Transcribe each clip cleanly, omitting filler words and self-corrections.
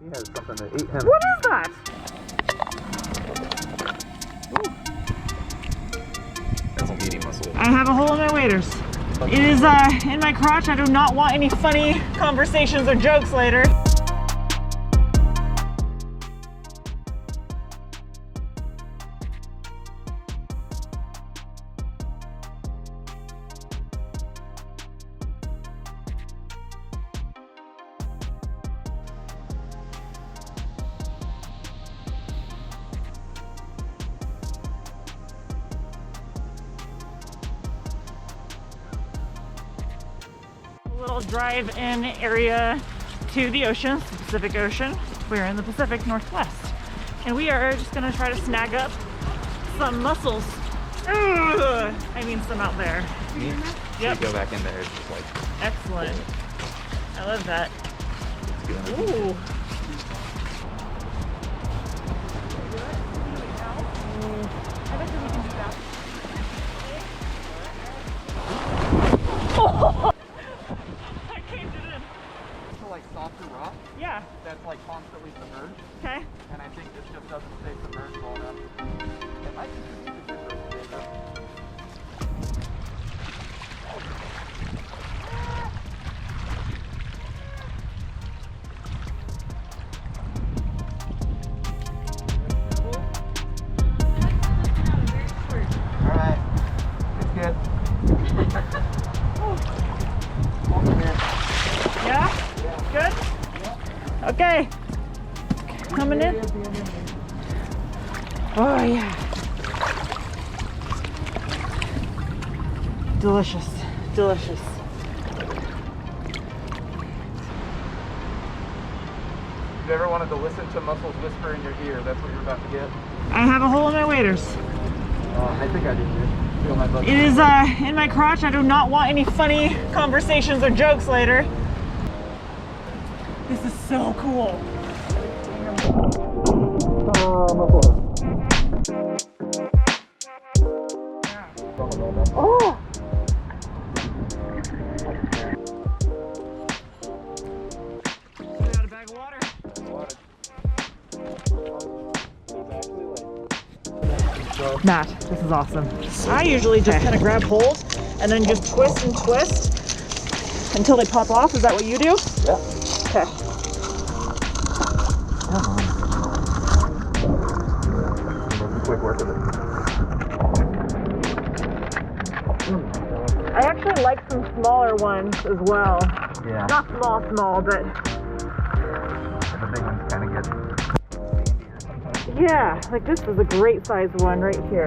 He has something that ate him. What is that? That's a meaty mussel. I have a hole in my waders. It is in my crotch. I do not want any funny conversations or jokes later. Little drive-in area to the ocean, the Pacific Ocean. We're in the Pacific Northwest, and we are just gonna try to snag up some mussels. Ugh, I mean some out there. Yep. So you go back in there, it's just like... Excellent. I love that. Ooh. I bet you we can do that. Oh! like softer rock. Yeah. That's like constantly submerged. Okay. And I think this just doesn't stay submerged long enough. It might be too deep to do this. Alright. It's good. Yeah? Good? Okay. Coming in. Oh, yeah. Delicious. Delicious. If you ever wanted to listen to mussels whisper in your ear, that's what you're about to get. I have a hole in my waders. I think I do too. Feel my butt. It is in my crotch. I do not want any funny conversations or jokes later. This is so cool. Oh! We got a bag of water. Matt, this is awesome. I usually just kind of grab hold and then just twist and twist until they pop off. Is that what you do? Yeah. Okay. Quick work of it. I actually like some smaller ones as well. Yeah. Not small, but The big ones kind of get sandier sometimes. yeah, like this is a great size one right here.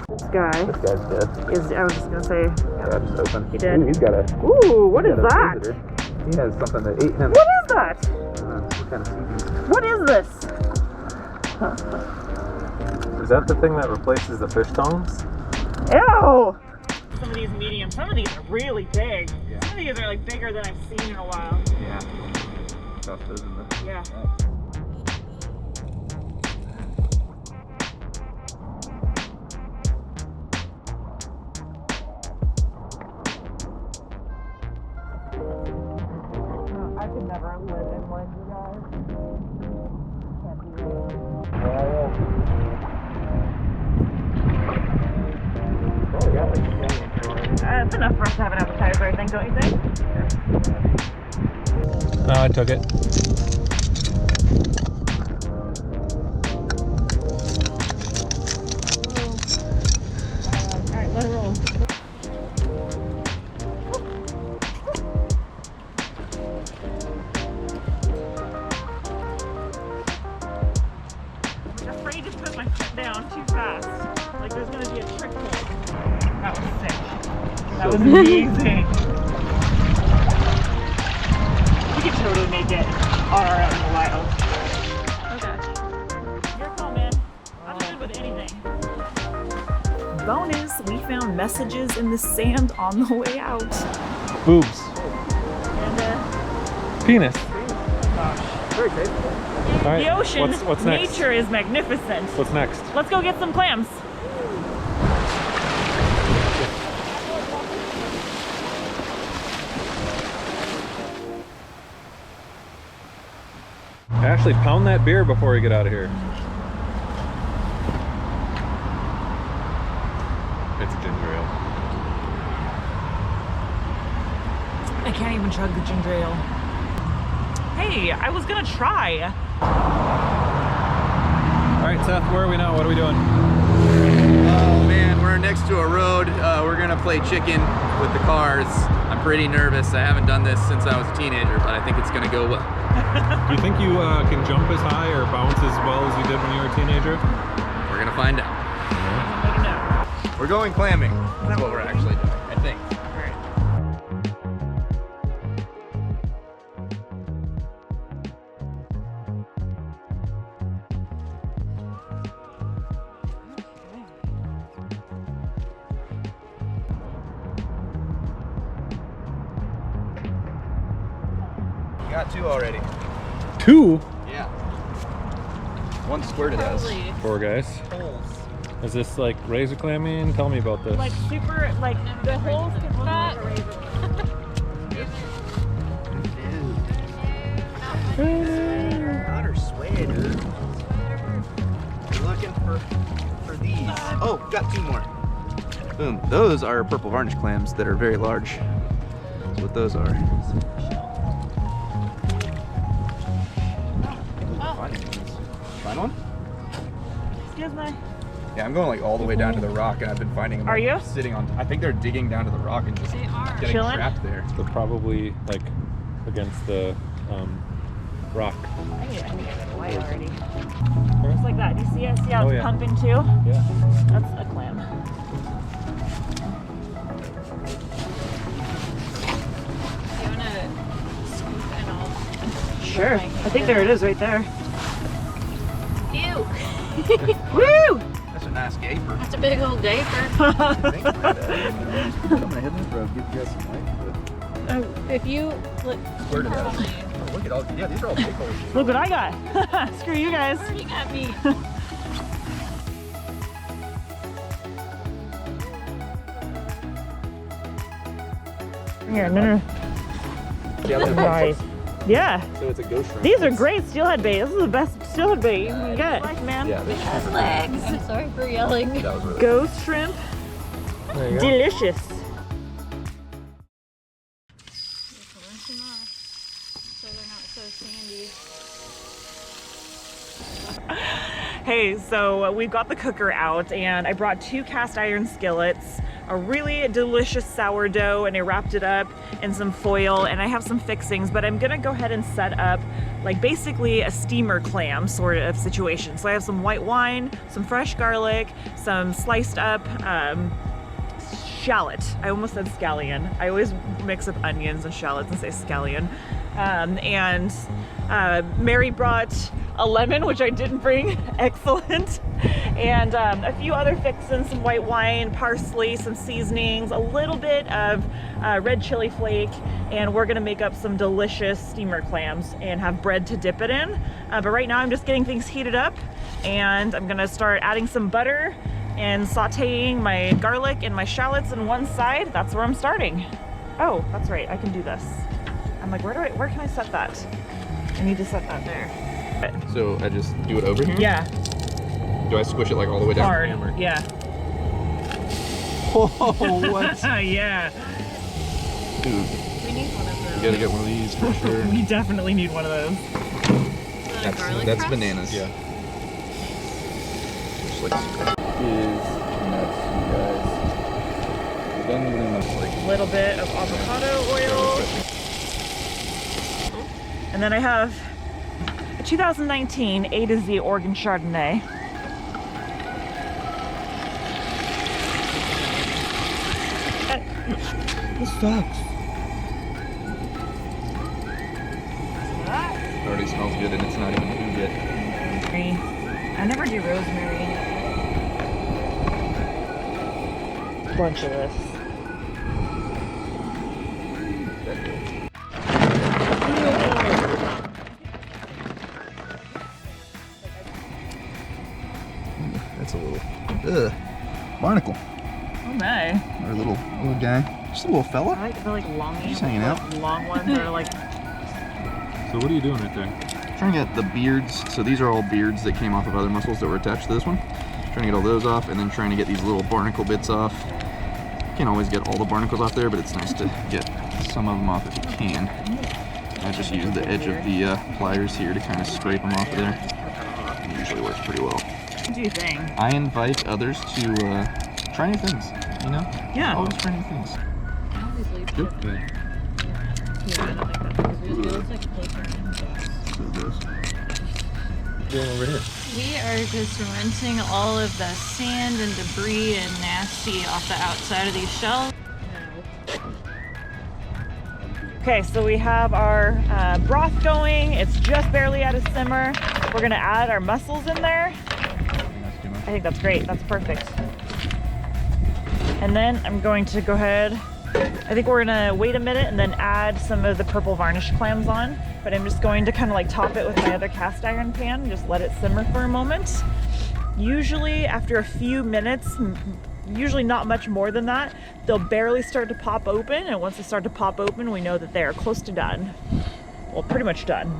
This guy This guy's dead. is, I was just gonna say, Yeah, just open. He did. Ooh, he's got a. ooh, what is got a that? visitor. He has something that ate him. What is that? Some kind of seaweed. What is this? Is that the thing that replaces the fish tongs? Ew! Some of these medium, some of these are really big. Yeah. Some of these are like bigger than I've seen in a while. Yeah. Tough, isn't it? Yeah. I could never live in one, you guys. Can't do it. It's enough for us to have an appetizer, I think, don't you think? No, I took it. Alright, let it roll. I'm afraid to put my foot down too fast. Like there's gonna be a trick hole. That was sick. That was amazing. We could totally make it on our own in the wild. Okay. Your call, man. I'm good with anything. Bonus, we found messages in the sand on the way out. Boobs. And Penis. Very tasty. All right. the ocean, What's next? nature is magnificent. What's next? Let's go get some clams. Ashley, pound that beer before we get out of here. It's ginger ale. I can't even chug the ginger ale. Hey, I was gonna try. All right, Seth, where are we now? What are we doing? Oh man, we're next to a road. We're gonna play chicken with the cars. I'm pretty nervous. I haven't done this since I was a teenager, but I think it's gonna go well. Do you think you can jump as high or bounce as well as you did when you were a teenager? We're gonna find out. Make a note. We're going clamming. That's what we're actually doing, I think. Got 2 already. 2? Yeah. 1 squirted us. 4 guys. Holes. Is this like razor clamming? Tell me about this. Like super, like the holes can fat. Got her sweater. We're looking for these. Oh, got 2 more. Boom. Those are purple varnish clams that are very large. That's what those are. Find one? Excuse me. Yeah, I'm going like all the way down to the rock, and I've been finding them. Are you? Sitting on. I think they're digging down to the rock and just getting Chilling? trapped there. They're probably like against the rock. I need to get it white already. Just like that. Do you see it? See how it's yeah. pumping too? Yeah. That's a clam. You wanna scoop and all? Sure. I think there it is right there. Ew! Woo! That's a nice gaper. That's a big old gaper. I'm gonna hit that road, give you guys some light. If you look, Squirted us. Oh, look at all. Yeah, these are all big holes. Look what I got. Screw you guys. farting at me. Here, no. Yeah, look at Nice. Yeah. So it's a ghost shrimp. These are great steelhead bait. This is the best steelhead bait you can get. Like, man. Yeah, they're super good. Legs. I'm sorry for yelling. That was really Ghost shrimp. There you go. Delicious. Rinse them off so they're not so sandy. Hey, so we've got the cooker out and I brought 2 cast iron skillets, a really delicious sourdough, and I wrapped it up in some foil, and I have some fixings, but I'm gonna go ahead and set up like basically a steamer clam sort of situation. So I have some white wine, some fresh garlic, some sliced up shallot. I almost said scallion. I always mix up onions and shallots and say scallion. Mary brought a lemon, which I didn't bring. Excellent. And a few other fixins, some white wine, parsley, some seasonings, a little bit of red chili flake, and we're gonna make up some delicious steamer clams and have bread to dip it in. But right now I'm just getting things heated up, and I'm gonna start adding some butter and sauteing my garlic and my shallots on one side. That's where I'm starting. Oh, that's right, I can do this. I'm like, where can I set that? I need to set that there. So I just do it over here? Yeah, Do I squish it like all the way down? hard, Hammer? yeah. Oh, what? Yeah, Dude, We need one of you those. gotta get one of these for sure. we definitely need one of those. Garlic That's press? bananas. Yeah. Just like is nuts, you guys. We're done with enough, like A little bit of avocado oil. And then I have a 2019 A to Z Oregon Chardonnay. This sucks. It already smells good and it's not even food yet. I never do rosemary. Bunch of this. That's a little, barnacle. Oh my. Or a little guy. Just a little fella. I like the like long, Just hanging out. long ones that are like So what are you doing right there? Trying to get the beards. So these are all beards that came off of other mussels that were attached to this one. Trying to get all those off, and then trying to get these little barnacle bits off. Can't always get all the barnacles off there, but it's nice to get some of them off if you can. I just use the edge of the pliers here to kind of scrape them off of there. It usually works pretty well. What do you think? I invite others to try new things, you know? Yeah. Always try new things. Good. Yeah, I don't like that because it looks like closer in. Going over here. We are just rinsing all of the sand and debris and nasty off the outside of these shells. Okay, so we have our broth going. It's just barely at a simmer. We're gonna add our mussels in there. I think that's great. That's perfect. And then I'm going to go ahead. I think we're gonna wait a minute and then add some of the purple varnish clams on. But I'm just going to kind of like top it with my other cast iron pan. Just let it simmer for a moment. Usually after a few minutes, usually not much more than that, they'll barely start to pop open. And once they start to pop open, we know that they are close to done. Well, pretty much done.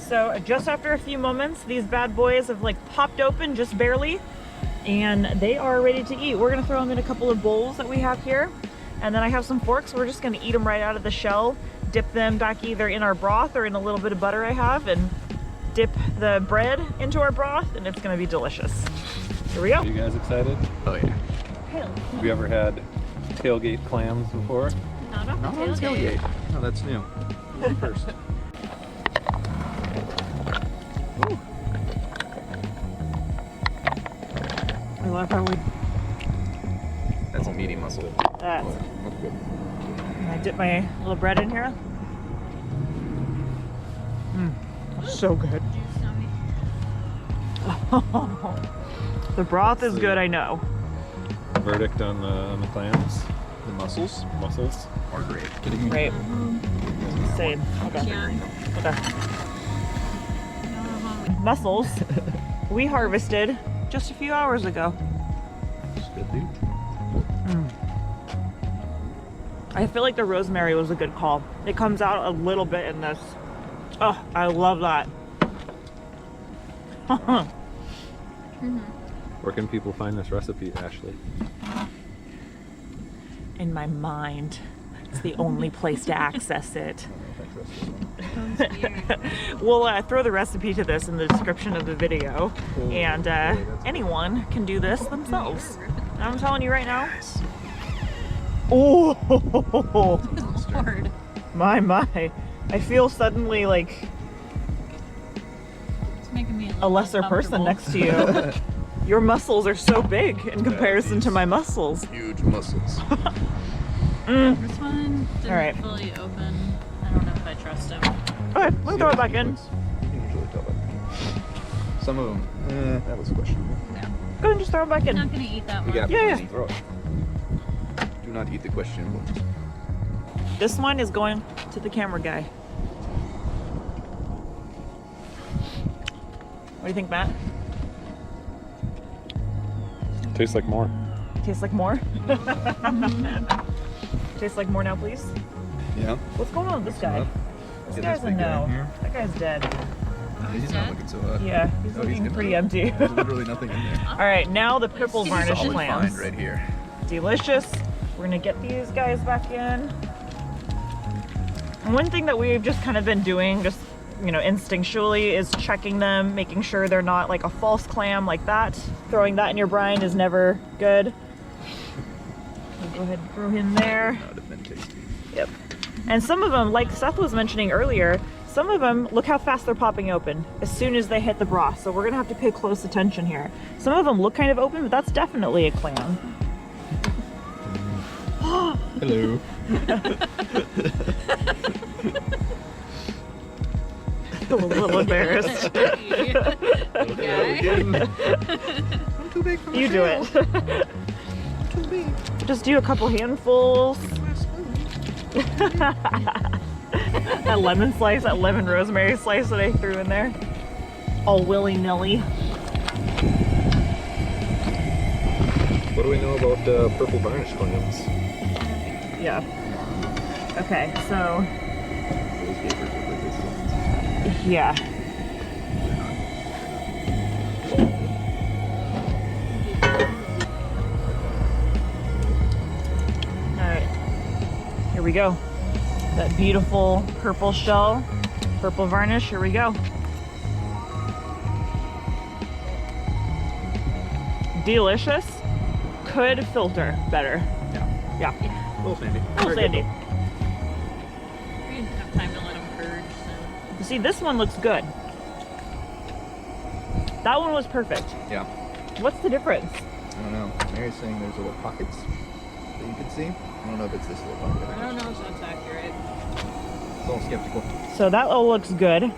So just after a few moments, these bad boys have like popped open just barely, and they are ready to eat. We're gonna throw them in a couple of bowls that we have here. And then I have some forks. We're just gonna eat them right out of the shell, dip them back either in our broth or in a little bit of butter I have, and dip the bread into our broth, and it's gonna be delicious. Here we go. Are you guys excited? Oh yeah. Have you ever had tailgate clams before? Not off the Not on tailgate. tailgate. No, that's new. First. I love how we That's a meaty mussel. that. That's good. I dip my little bread in here. So good. The broth is good, I know. Verdict on the clams? The mussels Mussels? are great. Kidding me? Great. Same. Okay. Yeah. Okay. Mussels we harvested just a few hours ago. It's good, dude. I feel like the rosemary was a good call. It comes out a little bit in this. Oh, I love that. Where can people find this recipe, Ashley? In my mind. It's the only place to access it. We'll throw the recipe to this in the description of the video, and anyone can do this themselves. I'm telling you right now. Oh, Lord. my. I feel suddenly like It's making me a lesser person next to you. Your muscles are so big in comparison to my muscles. Huge mussels. This one didn't All right. fully open. I don't know if I trust him. Okay, we'll throw it back in. Usually tell that. Some of them, that was questionable. No. Go ahead and just throw it back I'm not in. gonna eat that We one. got Yeah, plenty. Throw it. Do not eat the questionable. This one is going to the camera guy. What do you think, Matt? Tastes like more. Tastes like more? Tastes like more now, please? Yeah. What's going on with this guy? This Get guy's this a big guy no. in here. That guy's dead. He's dead? not looking so hot. Yeah, he's Oh, he's looking good. pretty empty. There's literally nothing in there. All right, now the purple varnish Solid clams. find right here. Delicious. We're gonna get these guys back in. And one thing that we've just kind of been doing, just instinctually, is checking them, making sure they're not like a false clam like that. Throwing that in your brine is never good. We'll go ahead and throw him there. That would have been tasty. Yep. And some of them, like Seth was mentioning earlier, some of them, look how fast they're popping open as soon as they hit the broth. So we're gonna have to pay close attention here. Some of them look kind of open, but that's definitely a clam. Hello. A little embarrassed. I'm too big for my You do it. Too big. Just do a couple handfuls. That lemon slice, that lemon rosemary slice that I threw in there. All willy-nilly. What do we know about purple varnish clams? Yeah. Okay, so those gapers look like this little. Yeah. All right, here we go. That beautiful purple shell, purple varnish, here we go. Delicious. Could filter better. Yeah. Yeah. A little sandy. A little Very good, sandy. We didn't have time to let them purge, so. See, this one looks good. That one was perfect. though. Yeah. What's the difference? I don't know. Mary's saying there's little pockets that you can see. I don't know if it's this little pocket. I don't know if that's accurate. It's a little skeptical. So that all looks good.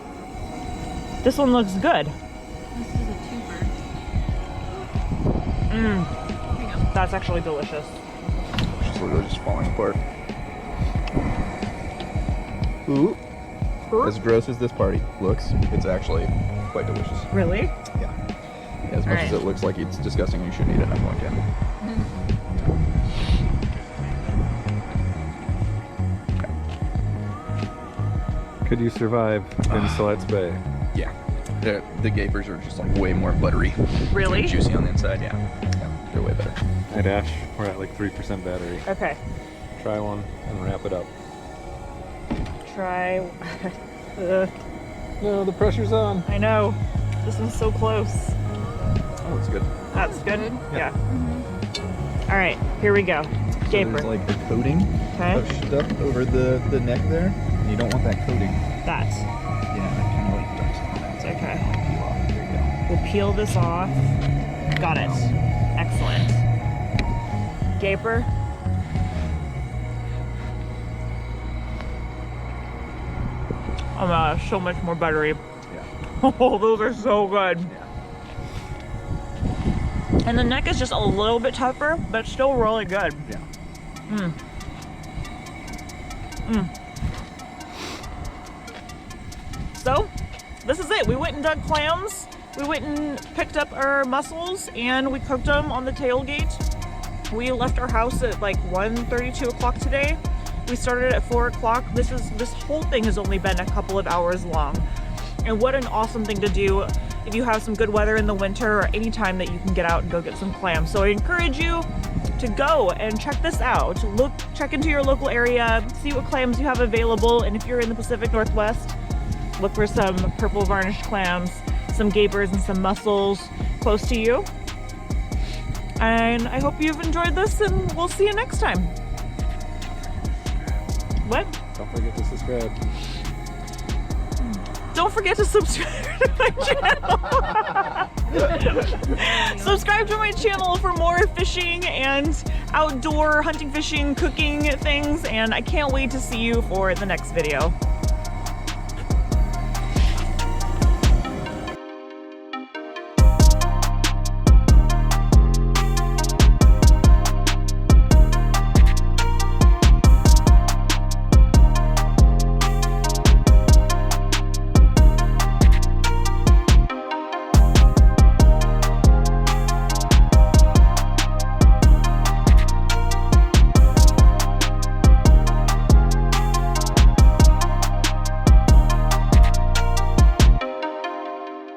This one looks good. This is a twofer. Mmm, Here you go. that's actually delicious. It's literally just falling apart. Ooh. As gross as this party looks, it's actually quite delicious. Really? Yeah. As much Alright. as it looks like it's disgusting and you shouldn't eat it, I'm going to. Could you survive in Silet's Bay? Yeah. The gapers are just like way more buttery. Really? And juicy on the inside, yeah. Yeah, they're way better. Hey Dash, we're at like 3% battery. Okay. Try one and wrap it up. Try. No, the pressure's on. I know. This one's so close. Oh, it's good. That's good? Yeah. All right, here we go. So Gaper. there's like a coating Okay. of stuff over the neck there. And you don't want that coating. That. Yeah, that kind of like ducks on that. So Okay. peel off. There you go. We'll peel this off. Got it. Excellent. Gaper. Oh my gosh, so much more buttery. Yeah. Oh, those are so good. Yeah. And the neck is just a little bit tougher, but still really good. Yeah. Mm. Mm. So, this is it. We went and dug clams. We went and picked up our mussels and we cooked them on the tailgate. We left our house at like 1:30, 2 o'clock today. We started at 4 o'clock. This whole thing has only been a couple of hours long. And what an awesome thing to do if you have some good weather in the winter or any time that you can get out and go get some clams. So I encourage you to go and check this out. Check into your local area, see what clams you have available. And if you're in the Pacific Northwest, look for some purple varnished clams, some gapers and some mussels close to you. And I hope you've enjoyed this and we'll see you next time. What? Don't forget to subscribe. Don't forget to subscribe to my channel. Subscribe to my channel for more fishing and outdoor hunting, fishing, cooking things. And I can't wait to see you for the next video.